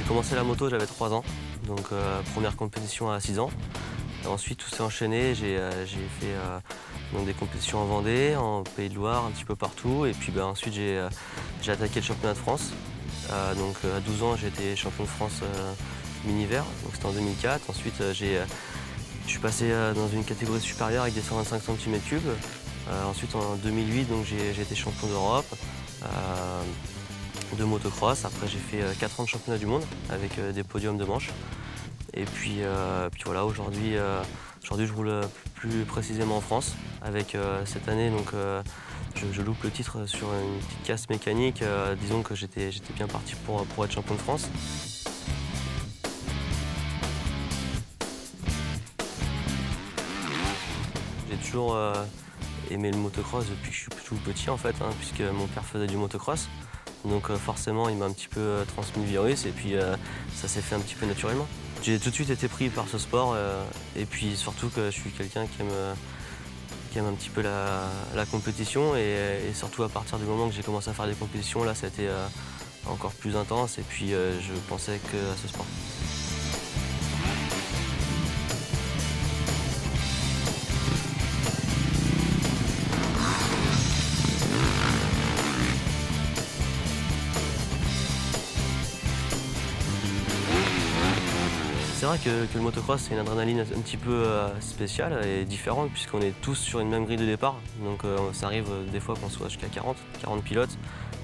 commencé la moto, j'avais 3 ans, donc première compétition à 6 ans. Et ensuite tout s'est enchaîné, j'ai fait donc des compétitions en Vendée, en Pays de Loire, un petit peu partout. Et puis ensuite j'ai attaqué le championnat de France. Donc à 12 ans j'ai été champion de France mini-vert, donc c'était en 2004. Ensuite je suis passé dans une catégorie supérieure avec des 125 cm3. Ensuite en 2008 donc j'ai été champion d'Europe de motocross. Après j'ai fait 4 ans de championnat du monde avec des podiums de manche. Et puis voilà, aujourd'hui je roule plus précisément en France. Avec cette année donc je loupe le titre sur une petite casse mécanique. Disons que j'étais bien parti pour être champion de France. J'ai toujours aimé le motocross depuis que je suis tout petit en fait, puisque mon père faisait du motocross. Donc forcément il m'a un petit peu transmis le virus et puis ça s'est fait un petit peu naturellement. J'ai tout de suite été pris par ce sport et puis surtout que je suis quelqu'un qui aime un petit peu la compétition et surtout à partir du moment que j'ai commencé à faire des compétitions, là ça a été encore plus intense et puis je pensais qu'à ce sport. C'est vrai que le motocross, c'est une adrénaline un petit peu spéciale et différente puisqu'on est tous sur une même grille de départ. Donc ça arrive des fois qu'on soit jusqu'à 40 pilotes.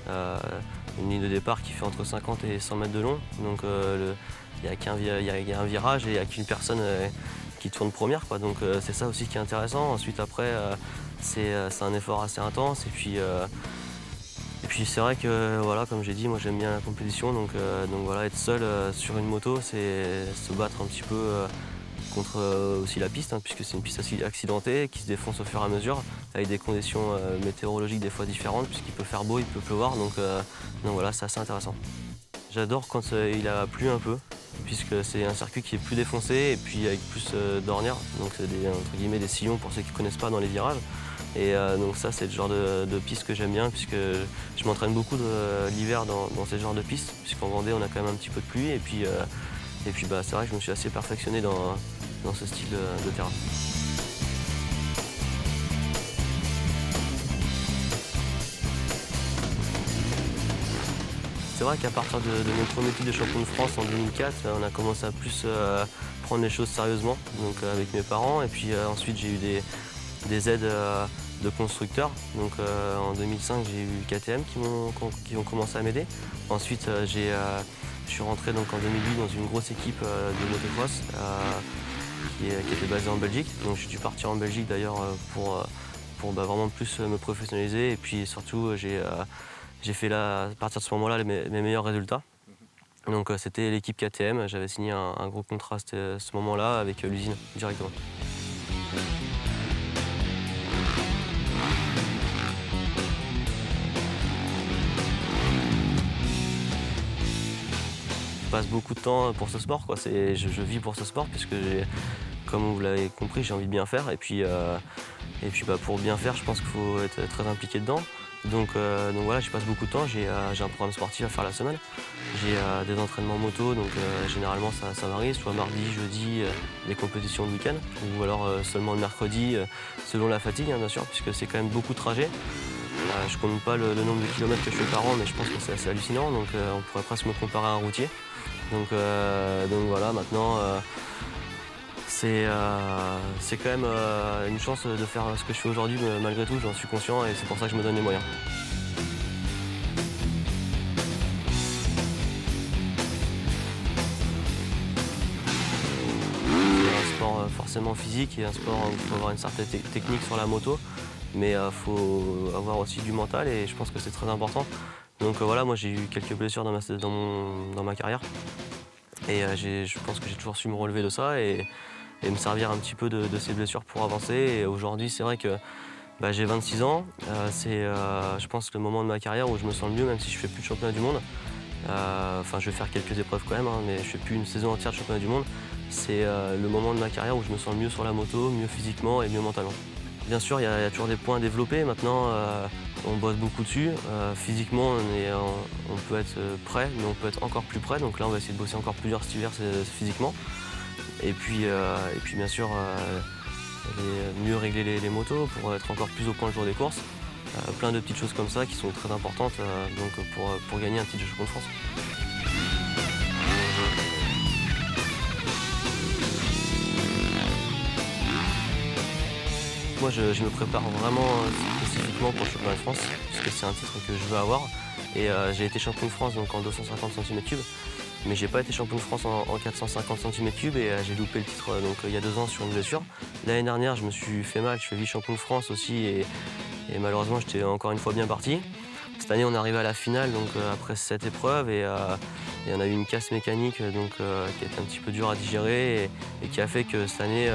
Une ligne de départ qui fait entre 50 et 100 mètres de long. Donc il y a un virage et il n'y a qu'une personne qui tourne première, quoi. Donc c'est ça aussi qui est intéressant. Ensuite après, c'est un effort assez intense. Et puis c'est vrai que, voilà, comme j'ai dit, moi j'aime bien la compétition, donc voilà, être seul sur une moto, c'est se battre un petit peu contre aussi la piste, puisque c'est une piste assez accidentée, qui se défonce au fur et à mesure, avec des conditions météorologiques des fois différentes, puisqu'il peut faire beau, il peut pleuvoir, donc voilà, c'est assez intéressant. J'adore quand il a plu un peu, puisque c'est un circuit qui est plus défoncé et puis avec plus d'ornières, donc c'est entre guillemets des sillons pour ceux qui ne connaissent pas dans les virages. Et donc ça, c'est le genre de piste que j'aime bien, puisque je m'entraîne beaucoup l'hiver dans ces genres de pistes, puisqu'en Vendée, on a quand même un petit peu de pluie. Et puis c'est vrai que je me suis assez perfectionné dans ce style de terrain. C'est vrai qu'à partir de mon premier titre de champion de France en 2004, on a commencé à plus prendre les choses sérieusement, donc avec mes parents. Et puis ensuite, j'ai eu des aides de constructeurs. Donc en 2005, j'ai eu KTM qui ont commencé à m'aider. Ensuite, je suis rentré donc en 2008 dans une grosse équipe de motocross qui était basée en Belgique. Donc je suis parti en Belgique d'ailleurs pour vraiment plus me professionnaliser. Et puis surtout, j'ai fait là, à partir de ce moment-là mes meilleurs résultats. Donc c'était l'équipe KTM. J'avais signé un gros contrat à ce moment-là avec l'usine directement. Je passe beaucoup de temps pour ce sport, quoi. Je vis pour ce sport puisque comme vous l'avez compris, j'ai envie de bien faire. Et puis pour bien faire, je pense qu'il faut être très impliqué dedans. Donc voilà, j'y passe beaucoup de temps. J'ai un programme sportif à faire la semaine. J'ai des entraînements moto, donc généralement ça varie, soit mardi, jeudi, des compétitions le week-end, ou alors seulement le mercredi, selon la fatigue, bien sûr, puisque c'est quand même beaucoup de trajets. Je ne compte pas le nombre de kilomètres que je fais par an, mais je pense que c'est assez hallucinant, donc on pourrait presque me comparer à un routier. Donc voilà, maintenant c'est quand même une chance de faire ce que je fais aujourd'hui, mais malgré tout j'en suis conscient et c'est pour ça que je me donne les moyens. C'est un sport forcément physique et un sport où il faut avoir une certaine technique sur la moto, mais il faut avoir aussi du mental et je pense que c'est très important. Donc voilà, moi j'ai eu quelques blessures dans ma carrière et je pense que j'ai toujours su me relever de ça et me servir un petit peu de ces blessures pour avancer. Et aujourd'hui, c'est vrai que j'ai 26 ans, c'est je pense le moment de ma carrière où je me sens le mieux, même si je ne fais plus de championnat du monde. Enfin, je vais faire quelques épreuves quand même, mais je ne fais plus une saison entière de championnat du monde. C'est le moment de ma carrière où je me sens le mieux sur la moto, mieux physiquement et mieux mentalement. Bien sûr, il y a toujours des points à développer. Maintenant, On bosse beaucoup dessus. Physiquement, on peut être prêt, mais on peut être encore plus prêt. Donc là, on va essayer de bosser encore plus dur cet hiver physiquement. Et puis bien sûr, mieux régler les motos pour être encore plus au point le jour des courses. Plein de petites choses comme ça qui sont très importantes donc pour gagner un titre de champion de France. Moi, je me prépare vraiment spécifiquement pour le championnat de France, parce que c'est un titre que je veux avoir. Et j'ai été champion de France donc, en 250 cm3, mais j'ai pas été champion de France en 450 cm3 et j'ai loupé le titre donc, il y a 2 ans sur une blessure. L'année dernière, je me suis fait mal, je suis vice-champion de France aussi et malheureusement, j'étais encore une fois bien parti. Cette année, on est arrivé à la finale donc, après 7 épreuves et on a eu une casse mécanique donc, qui a été un petit peu dure à digérer et qui a fait que cette année,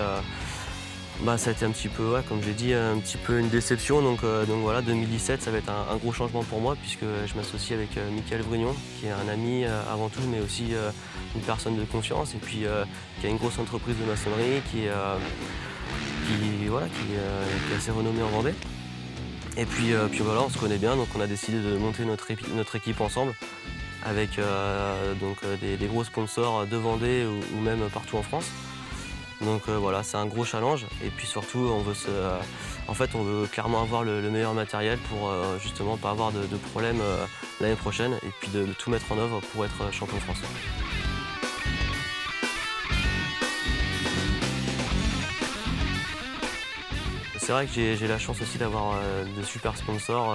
ça a été un petit peu, ouais, comme j'ai dit, un petit peu une déception. Donc voilà, 2017, ça va être un gros changement pour moi puisque je m'associe avec Mickaël Vrignon, qui est un ami avant tout, mais aussi une personne de confiance et puis qui a une grosse entreprise de maçonnerie qui est assez renommée en Vendée. Et puis voilà, on se connaît bien, donc on a décidé de monter notre équipe ensemble avec des gros sponsors de Vendée ou même partout en France. Donc voilà, c'est un gros challenge et puis surtout on veut clairement avoir le meilleur matériel pour justement pas avoir de problème l'année prochaine et puis de tout mettre en œuvre pour être champion de France. C'est vrai que j'ai la chance aussi d'avoir de super sponsors,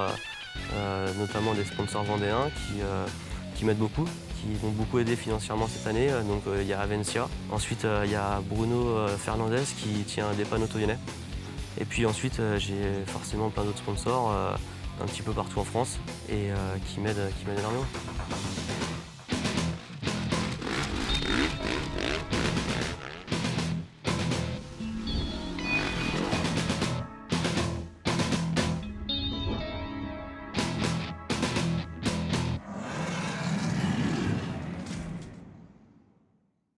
notamment des sponsors vendéens qui m'aident beaucoup, qui m'ont beaucoup aidé financièrement cette année. Donc il y a Avencia. Ensuite il y a Bruno Fernandez qui tient des panneaux Toyonnais. Et puis ensuite j'ai forcément plein d'autres sponsors un petit peu partout en France et qui m'aident énormément.